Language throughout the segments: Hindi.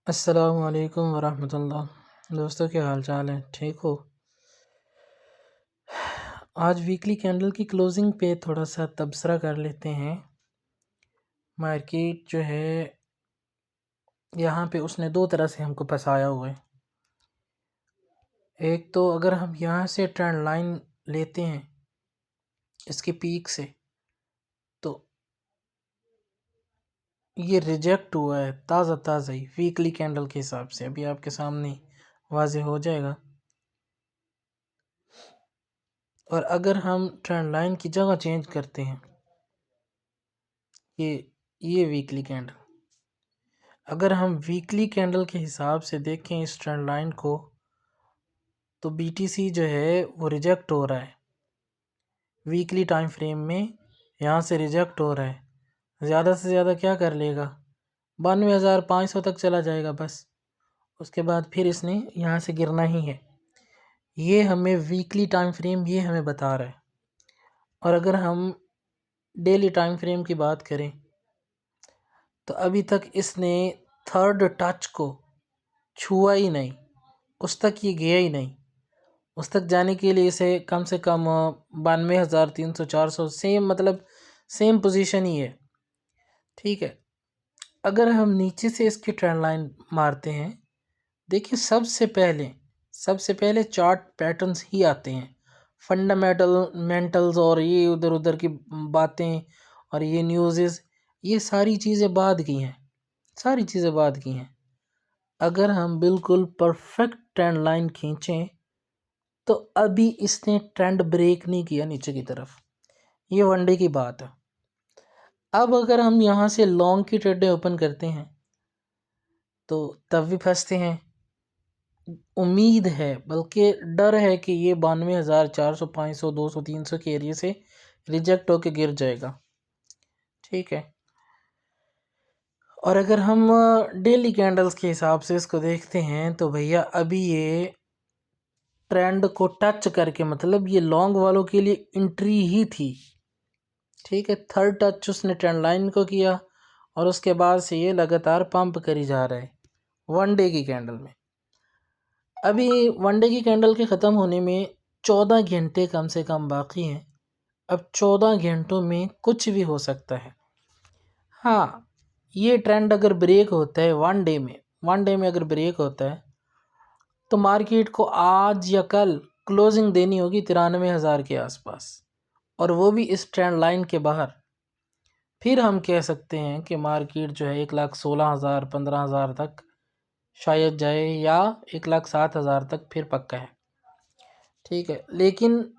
अस्सलाम वालेकुम वरहमतुल्लाह। दोस्तों, क्या हाल चाल है? ठीक हो? आज वीकली कैंडल की क्लोजिंग पे थोड़ा सा तबसरा कर लेते हैं। मार्केट जो है यहाँ पे उसने दो तरह से हमको फंसाया हुआ है। एक तो अगर हम यहाँ से ट्रेंड लाइन लेते हैं इसके पीक से, तो ये रिजेक्ट हुआ है ताज़ा ताज़ा ही वीकली कैंडल के हिसाब से। अभी आपके सामने वाज़े हो जाएगा। और अगर हम ट्रेंड लाइन की जगह चेंज करते हैं, ये वीकली कैंडल, अगर हम वीकली कैंडल के हिसाब से देखें इस ट्रेंड लाइन को, तो बीटीसी जो है वो रिजेक्ट हो रहा है वीकली टाइम फ्रेम में। यहाँ से रिजेक्ट हो रहा है। ज़्यादा से ज़्यादा क्या कर लेगा? 92,500 तक चला जाएगा बस। उसके बाद फिर इसने यहाँ से गिरना ही है। ये हमें वीकली टाइम फ्रेम ये हमें बता रहा है। और अगर हम डेली टाइम फ्रेम की बात करें, तो अभी तक इसने थर्ड टच को छुआ ही नहीं, उस तक ये गया ही नहीं। उस तक जाने के लिए इसे कम से कम 92,300 400 सेम पोजीशन ही है। ठीक है। अगर हम नीचे से इसकी ट्रेंड लाइन मारते हैं, देखिए सबसे पहले चार्ट पैटर्न्स ही आते हैं। फंडामेंटल्स और ये उधर उधर की बातें और ये न्यूज़, ये सारी चीज़ें बाद की हैं। अगर हम बिल्कुल परफेक्ट ट्रेंड लाइन खींचें, तो अभी इसने ट्रेंड ब्रेक नहीं किया नीचे की तरफ। ये वनडे की बात है। अब अगर हम यहाँ से लॉन्ग की ट्रेडें ओपन करते हैं, तो तब भी फंसते हैं। उम्मीद है, बल्कि डर है कि ये 92,400 500 200 300 के एरिए से रिजेक्ट होके गिर जाएगा। ठीक है। और अगर हम डेली कैंडल्स के हिसाब से इसको देखते हैं, तो भैया अभी ये ट्रेंड को टच करके, मतलब ये लॉन्ग वालों के लिए एंट्री ही थी। ठीक है। थर्ड टच उसने ट्रेंड लाइन को किया और उसके बाद से ये लगातार पंप करी जा रहा है वनडे की कैंडल में। अभी वनडे की कैंडल के ख़त्म होने में 14 घंटे कम से कम बाकी हैं। अब 14 घंटों में कुछ भी हो सकता है। हाँ, ये ट्रेंड अगर ब्रेक होता है वन डे में अगर ब्रेक होता है, तो मार्केट को आज या कल क्लोजिंग देनी होगी 93,000 के आसपास, और वो भी इस ट्रेंड लाइन के बाहर। फिर हम कह सकते हैं कि मार्केट जो है 1,16,000 15,000 तक शायद जाए, या 1,07,000 तक फिर पक्का है। ठीक है। लेकिन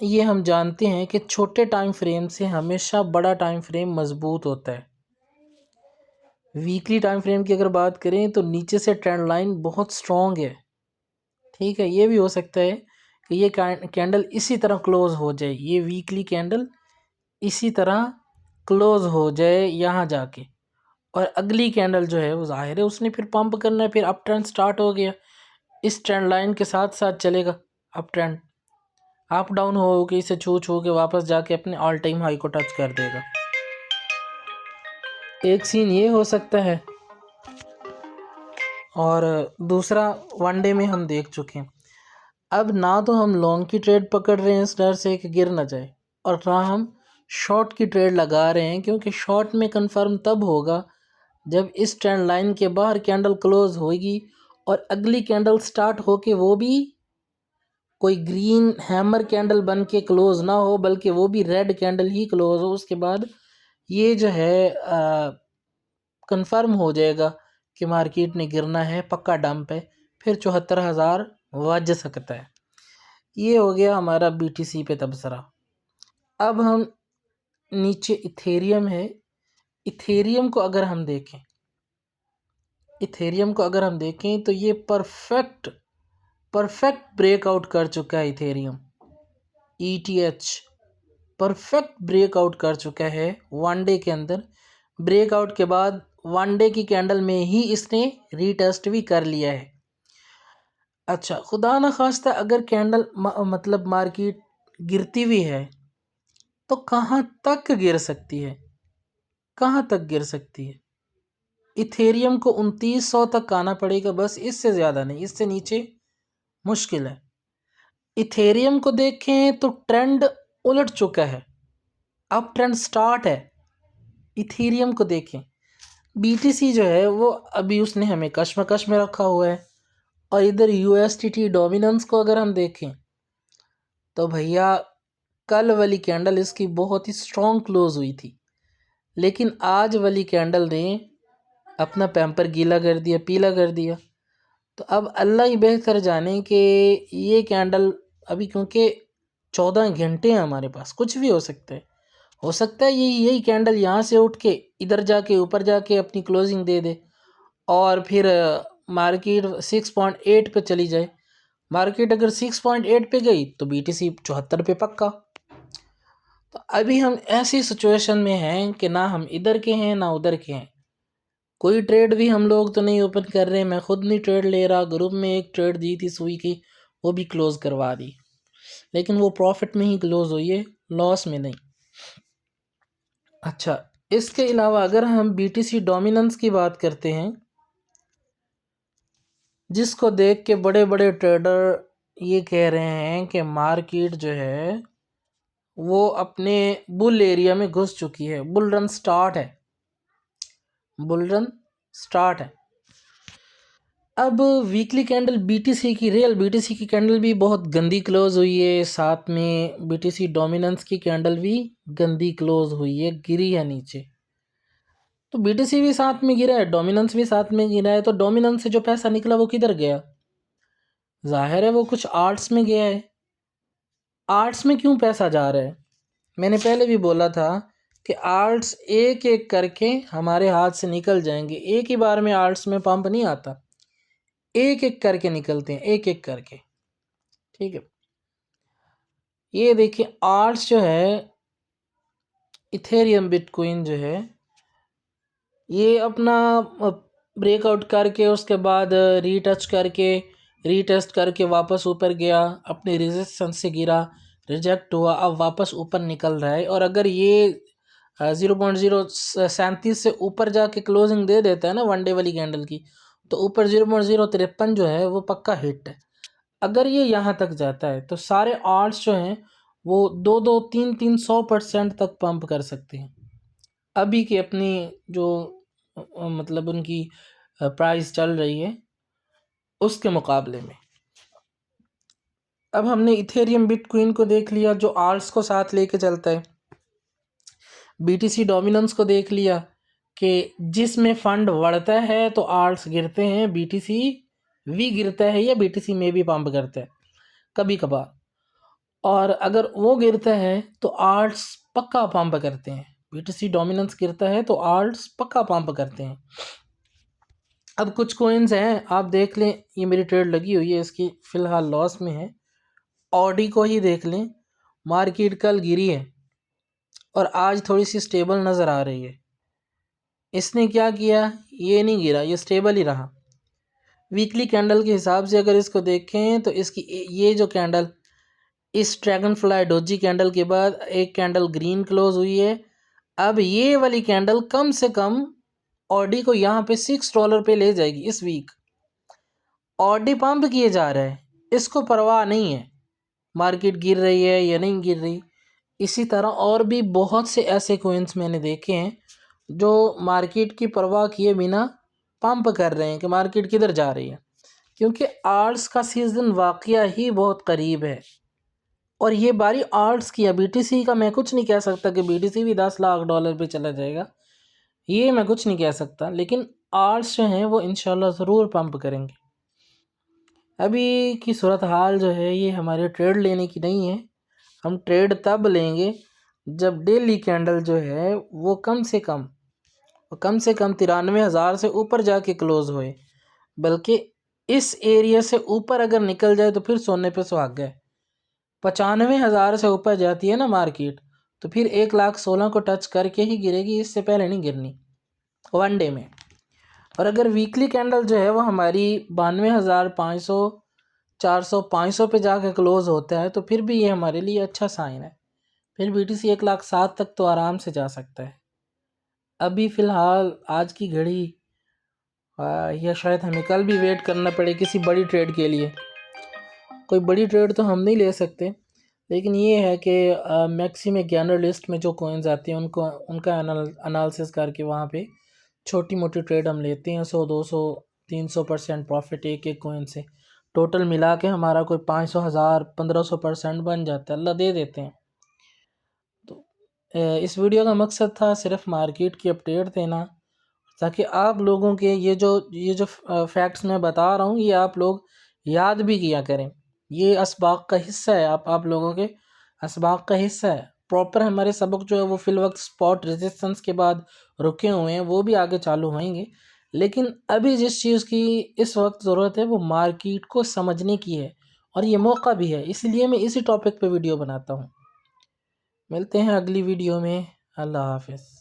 ये हम जानते हैं कि छोटे टाइम फ्रेम से हमेशा बड़ा टाइम फ्रेम मजबूत होता है। वीकली टाइम फ्रेम की अगर बात करें, तो नीचे से ट्रेंड लाइन बहुत स्ट्रॉन्ग है। ठीक है। ये भी हो सकता है कि ये कैंडल इसी तरह क्लोज हो जाए, ये वीकली कैंडल इसी तरह क्लोज हो जाए यहाँ जाके, और अगली कैंडल जो है वो जाहिर है उसने फिर पंप करना है। फिर अप ट्रेंड स्टार्ट हो गया, इस ट्रेंड लाइन के साथ साथ चलेगा अप ट्रेंड। अप डाउन हो के इसे छू के वापस जाके अपने ऑल टाइम हाई को टच कर देगा। एक सीन ये हो सकता है, और दूसरा वनडे में हम देख चुके हैं। अब ना तो हम लॉन्ग की ट्रेड पकड़ रहे हैं इस डर से कि गिर ना जाए, और ना हम शॉर्ट की ट्रेड लगा रहे हैं, क्योंकि शॉर्ट में कंफर्म तब होगा जब इस ट्रेंड लाइन के बाहर कैंडल क्लोज होगी और अगली कैंडल स्टार्ट होके वो भी कोई ग्रीन हैमर कैंडल बन के क्लोज ना हो, बल्कि वो भी रेड कैंडल ही क्लोज हो। उसके बाद ये जो है कंफर्म हो जाएगा कि मार्केट ने गिरना है, पक्का डंप है, फिर 74,000 वज सकता है। ये हो गया हमारा बीटीसी पे तबसरा। अब हम नीचे इथेरियम है, इथेरियम को अगर हम देखें तो ये परफेक्ट ब्रेकआउट कर चुका है। इथेरियम ETH परफेक्ट ब्रेकआउट कर चुका है वनडे के अंदर। ब्रेकआउट के बाद वनडे की कैंडल में ही इसने रीटेस्ट भी कर लिया है। अच्छा, खुदा न खास्ता अगर कैंडल मतलब मार्केट गिरती भी है, तो कहाँ तक गिर सकती है? इथेरियम को 2900 तक आना पड़ेगा, बस इससे ज़्यादा नहीं, इससे नीचे मुश्किल है। इथेरियम को देखें तो ट्रेंड उलट चुका है, अब ट्रेंड स्टार्ट है। इथेरियम को देखें, बीटीसी जो है वो अभी उसने हमें कशमकश में रखा हुआ है। और इधर यूएसटीटी डोमिनेंस को अगर हम देखें तो भैया कल वाली कैंडल इसकी बहुत ही स्ट्रॉन्ग क्लोज हुई थी, लेकिन आज वाली कैंडल ने अपना पैम्पर गीला कर दिया, पीला कर दिया। तो अब अल्लाह ही बेहतर जाने कि ये कैंडल अभी, क्योंकि 14 घंटे हैं हमारे पास, कुछ भी हो सकता है यही कैंडल यहाँ से उठ के इधर जाके ऊपर जाके अपनी क्लोजिंग दे दे और फिर मार्केट 6.8 पे चली जाए। मार्केट अगर 6.8 पे गई तो बीटीसी 74 पे पक्का। तो अभी हम ऐसी सिचुएशन में हैं कि ना हम इधर के हैं ना उधर के हैं। कोई ट्रेड भी हम लोग तो नहीं ओपन कर रहे, मैं खुद नहीं ट्रेड ले रहा। ग्रुप में एक ट्रेड दी थी सुई की, वो भी क्लोज़ करवा दी, लेकिन वो प्रॉफिट में ही क्लोज़ हुई है, लॉस में नहीं। अच्छा, इसके अलावा अगर हम बीटीसी डोमिनेंस की बात करते हैं, जिसको देख के बड़े बड़े ट्रेडर ये कह रहे हैं कि मार्केट जो है वो अपने बुल एरिया में घुस चुकी है, बुल रन स्टार्ट है, बुल रन स्टार्ट है। अब वीकली कैंडल बीटीसी की, रियल बीटीसी की कैंडल भी बहुत गंदी क्लोज हुई है, साथ में बीटीसी डोमिनेंस की कैंडल भी गंदी क्लोज हुई है, गिरी है नीचे। तो बीटीसी भी साथ में गिरा है, डोमिनेंस भी साथ में गिरा है। तो डोमिनेंस से जो पैसा निकला वो किधर गया? जाहिर है वो कुछ आर्ट्स में गया है। आर्ट्स में क्यों पैसा जा रहा है? मैंने पहले भी बोला था कि आर्ट्स एक एक करके हमारे हाथ से निकल जाएंगे, एक ही बार में आर्ट्स में पंप नहीं आता, एक एक करके निकलते हैं, एक एक करके। ठीक है, ये देखिए आर्ट्स जो है, इथेरियम बिटकॉइन जो है, ये अपना ब्रेकआउट करके उसके बाद रीटेस्ट करके वापस ऊपर गया, अपने रेजिस्टेंस से गिरा, रिजेक्ट हुआ, अब वापस ऊपर निकल रहा है। और अगर ये 0.037 से ऊपर जाके क्लोजिंग दे देता है ना वन डे वाली कैंडल की, तो ऊपर 0.053 जो है वो पक्का हिट है। अगर ये यहाँ तक जाता है तो सारे आर्ट्स जो हैं वो 2-2, 3-3, 100% तक पंप कर सकते हैं अभी की अपनी जो मतलब उनकी प्राइस चल रही है उसके मुकाबले में। अब हमने इथेरियम बिटकॉइन को देख लिया जो आर्ट्स को साथ लेके चलता है, बीटीसी डोमिनेंस को देख लिया कि जिसमें फंड बढ़ता है तो आर्ट्स गिरते हैं, बीटीसी भी गिरता है या बीटीसी में भी पंप करता है कभी कभार, और अगर वो गिरता है तो आर्ट्स पक्का पंप करते हैं। बीटीसी डोमिनेंस गिरता है तो आर्ट्स पक्का पंप करते हैं। अब कुछ कोइंस हैं, आप देख लें, ये मेरी ट्रेड लगी हुई है, इसकी फ़िलहाल लॉस में है। ऑडी को ही देख लें, मार्केट कल गिरी है और आज थोड़ी सी स्टेबल नज़र आ रही है। इसने क्या किया? ये नहीं गिरा, ये स्टेबल ही रहा। वीकली कैंडल के हिसाब से अगर इसको देखें तो इसकी ये जो कैंडल, इस ड्रैगन फ्लाई डोजी कैंडल के बाद एक कैंडल ग्रीन क्लोज हुई है। अब ये वाली कैंडल कम से कम ऑडी को यहाँ पे $6 पे ले जाएगी इस वीक। ऑडी पंप किए जा रहा है, इसको परवाह नहीं है मार्केट गिर रही है या नहीं गिर रही। इसी तरह और भी बहुत से ऐसे कोइंस मैंने देखे हैं जो मार्केट की परवाह किए बिना पंप कर रहे हैं कि मार्केट किधर जा रही है, क्योंकि आर्ट्स का सीज़न वाकया ही बहुत करीब है और ये बारी आर्ट्स की है। बीटीसी का मैं कुछ नहीं कह सकता कि बीटीसी भी $10 लाख पे चला जाएगा, ये मैं कुछ नहीं कह सकता, लेकिन आर्ट्स जो हैं वो इंशाल्लाह ज़रूर पंप करेंगे। अभी की सूरत हाल जो है ये हमारे ट्रेड लेने की नहीं है, हम ट्रेड तब लेंगे जब डेली कैंडल जो है वो कम से कम 93,000 से ऊपर जाके क्लोज होए, बल्कि इस एरिया से ऊपर अगर निकल जाए तो फिर सोने पे सुहागा है। 95,000 से ऊपर जाती है ना मार्केट तो फिर 1,16,000 को टच करके ही गिरेगी, इससे पहले नहीं गिरनी वन डे में। और अगर वीकली कैंडल जो है वो हमारी 92,500, 400, 500 पे जाकर क्लोज़ होता है तो फिर भी ये हमारे लिए अच्छा साइन है। फिर बीटीसी 1,07,000 तक तो आराम से जा सकता है। अभी फ़िलहाल आज की घड़ी या शायद हमें कल भी वेट करना पड़े किसी बड़ी ट्रेड के लिए। कोई बड़ी ट्रेड तो हम नहीं ले सकते, लेकिन ये है कि मैक्सिमम गैनर लिस्ट में जो कॉइन्स आती हैं उनको उनका एनालिसिस करके वहाँ पे छोटी मोटी ट्रेड हम लेते हैं। 100 200 300% प्रॉफिट एक एक कॉइन से टोटल मिला के हमारा कोई 500 1000 1500% बन जाता है, अल्लाह दे देते हैं। तो इस वीडियो का मकसद था सिर्फ मार्केट की अपडेट देना, ताकि आप लोगों के ये जो फैक्ट्स मैं बता रहा हूँ ये आप लोग याद भी किया करें। ये असबाक का हिस्सा है, आप लोगों के असबाक का हिस्सा है। प्रॉपर हमारे सबक जो है वो फिल वक्त स्पॉट रेजिस्टेंस के बाद रुके हुए हैं, वो भी आगे चालू होंगे। लेकिन अभी जिस चीज़ की इस वक्त ज़रूरत है वो मार्केट को समझने की है, और ये मौका भी है, इसलिए मैं इसी टॉपिक पे वीडियो बनाता हूँ। मिलते हैं अगली वीडियो में। अल्लाह हाफिज़।